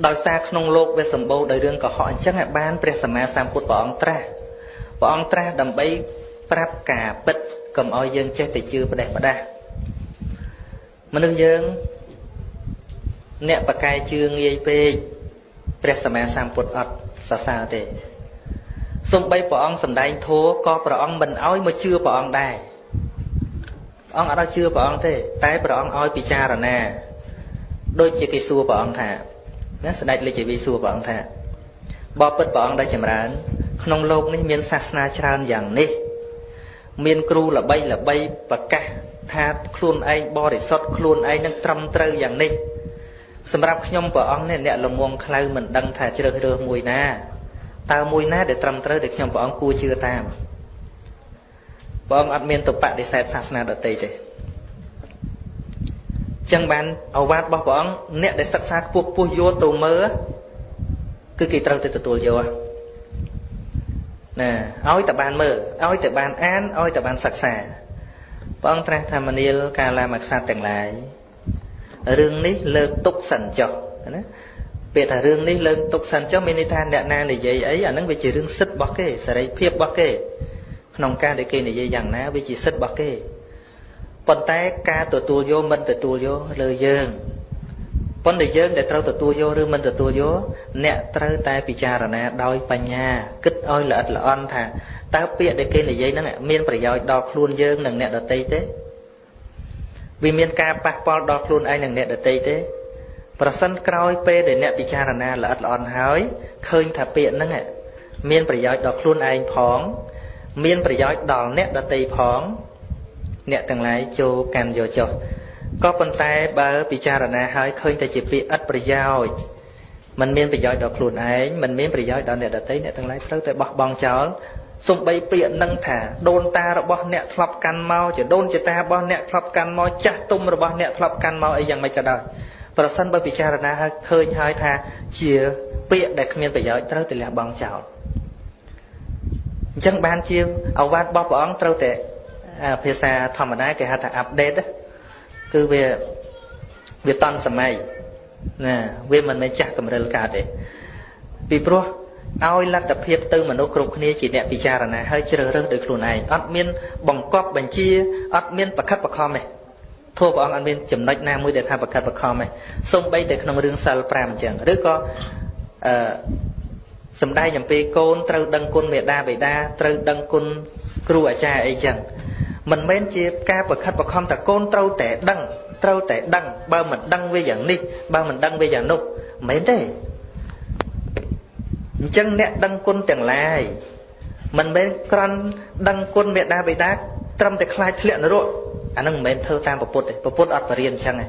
ដោយសារក្នុងលោកវាសម្បូរដោយរឿងកុហកអញ្ចឹងឲ្យបានព្រះសម្មាសម្ពុទ្ធព្រះអង្គត្រាស់ដើម្បីប្រាប់ការពិតកុំឲ្យយើងចេះតែជឿផ្ដេសផ្ដាស់មនុស្សយើងអ្នកបកែជឿងាយពេកព្រះសម្មាសម្ពុទ្ធអត់សរសើរទេសូម្បីព្រះអង្គសម្ដែងធម៌ក៏ព្រះអង្គមិនឲ្យមកជឿព្រះអង្គដែរព្រះអង្គអត់ឲ្យជឿព្រះអង្គទេតែព្រះអង្គឲ្យពិចារណាដូចជាគេសួរព្រះអង្គថាណាស្ដេចលេចជីវីសួរព្រះអង្គថាបបិទ្ធព្រះអង្គដែលចម្រើនក្នុងโลกនេះមានសាសនាច្រើនយ៉ាងនេះមានគ្រូល្បីប្រកាសថាខ្លួនឯងបរិសុទ្ធខ្លួនឯងនឹងត្រឹមត្រូវយ៉ាងនេះសម្រាប់ខ្ញុំព្រះអង្គនេះអ្នកល្ងងខ្លៅមិនដឹងថាជ្រើសរើសមួយណាតើមួយណាដែលត្រឹមត្រូវដែលខ្ញុំព្រះអង្គគួរជឿតាមព្រះអង្គអត់មានទៅបដិសេធសាសនាដទៃទេចឹងបានឱវាទរបស់ព្រះអង្គអ្នកដែលសិក្សាខ្ពស់យកទៅមើលគឺគេត្រូវទៅទទួលយកណាឲ្យតែបានមើលឲ្យតែបានអានឲ្យតែបានសិក្សាព្រះអង្គត្រាស់ថាមនាលកាលាមកសត្វទាំងឡាយរឿងនេះលើកទុកសិនចុះណាពាក្យថារឿងនេះលើកទុកសិនចុះមានន័យថាអ្នកណានិយាយអីអានឹងវាជារឿងសិទ្ធិរបស់គេសេរីភាពរបស់គេក្នុងការដែលគេនិយាយយ៉ាងណាវាជាសិទ្ធិរបស់គេប៉ុន្តែការទទួលយកមិនទទួលយកលើយើងប៉ុន្តែយើងដែលត្រូវទទួលយកឬមិនទទួលយកអ្នកត្រូវតែពិចារណាដោយបញ្ញាគិតឲ្យល្អិតល្អន់ថាតើពាក្យដែលគេនិយាយហ្នឹងមានប្រយោជន៍ដល់ខ្លួនយើងនិងអ្នកដទៃទេវាមានការប៉ះពាល់ដល់ខ្លួនឯងនិងអ្នកដទៃទេប្រសិនក្រោយពេលដែលអ្នកពិចារណាល្អិតល្អន់ហើយឃើញថាពាក្យហ្នឹងមានប្រយោជន៍ដល់ខ្លួនឯងផងមានប្រយោជន៍ដល់អ្នកដទៃផងអ្នកទាំងឡាយចូលកាន់យកចុះក៏ប៉ុន្តែបើពិចារណាហើយឃើញតែជាពាក្យឥតប្រយោជន៍มันមានប្រយោជន៍ដល់ខ្លួនឯងมันមានប្រយោជន៍ដល់អ្នកដទៃអ្នកទាំងឡាយត្រូវតែបោះបង់ចោលសំបីពាក្យនឹងថាដូនតារបស់អ្នកធ្លាប់កាន់មកជាដូនជាតារបស់អ្នកធ្លាប់កាន់មកចាស់ទុំរបស់អ្នកធ្លាប់កាន់មកអីយ៉ាងម៉េចក៏ដោយប្រសិនបើពិចារណាហើយឃើញហើយថាជាពាក្យដែលគ្មានប្រយោជន៍ត្រូវតែលះបង់ចោលអញ្ចឹងបានជាឱវាទរបស់ព្រះអង្គត្រូវតែភាសាធម្មតាគេហៅថា update គឺវាតន់សម័យណាវាមិនមែនចាស់កម្រិលកើតទេពីព្រោះឲ្យលទ្ធភាពទៅមនុស្សគ្រប់គ្នាជាអ្នកពិចារណាហើយជ្រើសរើសដោយខ្លួនឯងអត់មានបង្កប់បញ្ជាអត់មានបខិតបខំទេធម៌ព្រះអង្គអត់មានចំណុចណាមួយដែលថាបខិតបខំទេសូម្បីតែក្នុងរឿងសិល5អញ្ចឹងឬក៏សំដែងអំពីកូនត្រូវដឹងគុណមេដាបិតាត្រូវដឹងគុណគ្រូអាចារ្យអីចឹងមិនមែនជាការបខិតបខំតែកូនត្រូវតែដឹងបើមិនដឹងវាយ៉ាងនេះបើមិនដឹងវាយ៉ាងនោះមិនមែនទេអញ្ចឹងអ្នកដឹងគុណទាំងឡាយមិនមែនគ្រាន់ដឹងគុណមេដាបិតាត្រឹមតែខ្លាចធ្លាក់នរកអានឹងមិនមែនធ្វើតាមពុទ្ធទេពុទ្ធអត់បរៀនអញ្ចឹងទេ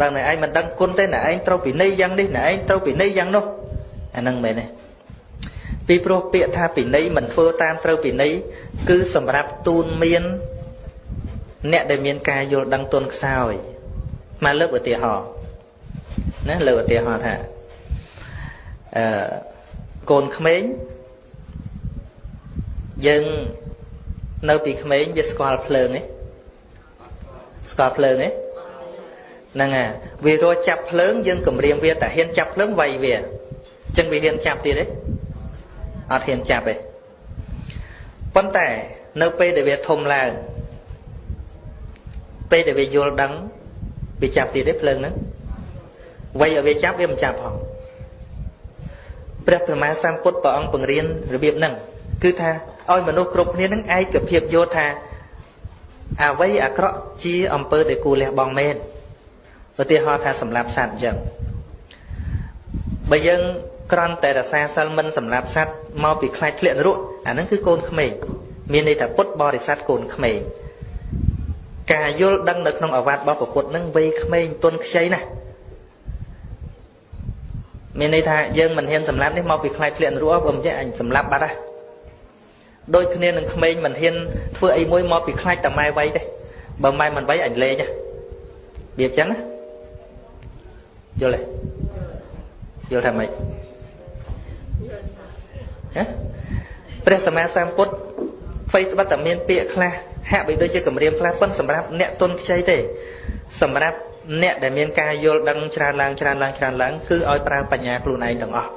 បើអ្នកឯងមិនដឹងគុណទេអ្នកឯងត្រូវពិន័យយ៉ាងនេះអ្នកឯងត្រូវពិន័យយ៉ាងនោះអានឹងមិនមែនទេពីព្រោះពាក្យថាពិន័យមិនធ្វើតាមត្រូវពិន័យគឺសម្រាប់ទូនមានអ្នកដែលមានការយល់ដឹងទន់ខ្សោយមកលើកឧទាហរណ៍ណាលើកឧទាហរណ៍ថាកូនក្មេងយើងនៅពីក្មេងវាស្គាល់ភ្លើងទេស្គាល់ភ្លើងទេហ្នឹងហើយវារត់ចាប់ភ្លើងយើងគម្រាមវាតែហ៊ានចាប់ភ្លើងវាយវាអញ្ចឹងវាហ៊ានចាប់ទៀតទេអត់ហ៊ានចាប់ទេប៉ុន្តែនៅពេលដែលវាធំឡើងពេលដែលវាយល់ដឹងវាចាប់ទៀតទេភ្លើងហ្នឹងវាយឲ្យវាចាប់វាមិនចាប់ផងព្រះសម្មាសម្ពុទ្ធព្រះអង្គបង្រៀនរបៀបហ្នឹងគឺថាឲ្យមនុស្សគ្រប់គ្នានឹងឯកភាពយល់ថាអ្វីអាក្រក់ជាអំពើដែលគួរលះបង់មែនឧទាហរណ៍ថាសម្លាប់សត្វអញ្ចឹងបើយើងគ្រាន់តែរសាសិលមិនសម្លាប់សត្វមកពីខ្លាចធ្លាក់នរកអាហ្នឹងគឺកូនក្មេងមានន័យថាពុទ្ធបរិស័ទកូនក្មេងការយល់ដឹងនៅក្នុងអាវាតរបស់ពុទ្ធហ្នឹងវ័យក្មេងទន់ខ្ចីណាស់មានន័យថាយើងមិនហ៊ានសម្លាប់នេះមកពីខ្លាចធ្លាក់នរកបើមិនចេះអញសម្លាប់បាត់ហ่ะដូចគ្នានឹងក្មេងមិនហ៊ានធ្វើអីមួយមកពីខ្លាចតែម៉ែវ័យទេបើម៉ែមិនវ័យអញលេងហ៎វាអញ្ចឹងយល់ទេយល់ថាម៉េចហ៎ព្រះសម្មាសម្ពុទ្ធអ្វីត្បិតតែមានពាក្យខ្លះហាក់បីដូចជាគម្រាមខ្លះប៉ុន្តែសម្រាប់អ្នកទុនខ្ចីទេសម្រាប់ nè để miền ca vô đăng tràn lang cứ oi pra bạch nhà luôn này đừng ọ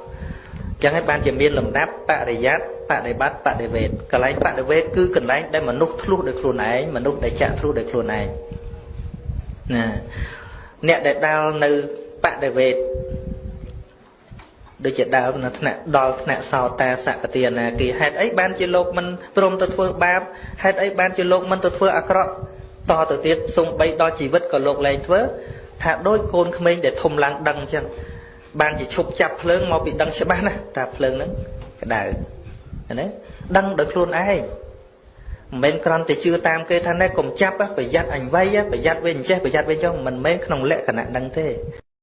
chẳng hay ban chỉ miền lầm đáp bạ để giác bạ để bắt bạ để về cái lấy bạ để về cứ cần lấy đây mà nút luôn được luôn này mà nút để chạm luôn được luôn này nè nè để đào nơi bạ để về đôi chỉ đào nó thằng đo thằng sau ta sạc cái tiền này kỳ hết ấy ban chỉ lộc mình prom tự phơi bám hết ấy ban chỉ lộc mình tự phơi akro to tự tiết xung bay đo chỉ vứt cả lộc lên phơi thà đôi côn khmênh để thùng lăng đằng chăng ban chỉ chụp chặt phơi mau bị đằng sẽ bán này ta phơi nó cái đào đấy đăng được luôn ai mình còn thì chưa tam cái thằng này cùng chấp á phải dắt ảnh vay á phải dắt bên che phải dắt bên cho mình mấy không lẽ khả năng đăng thế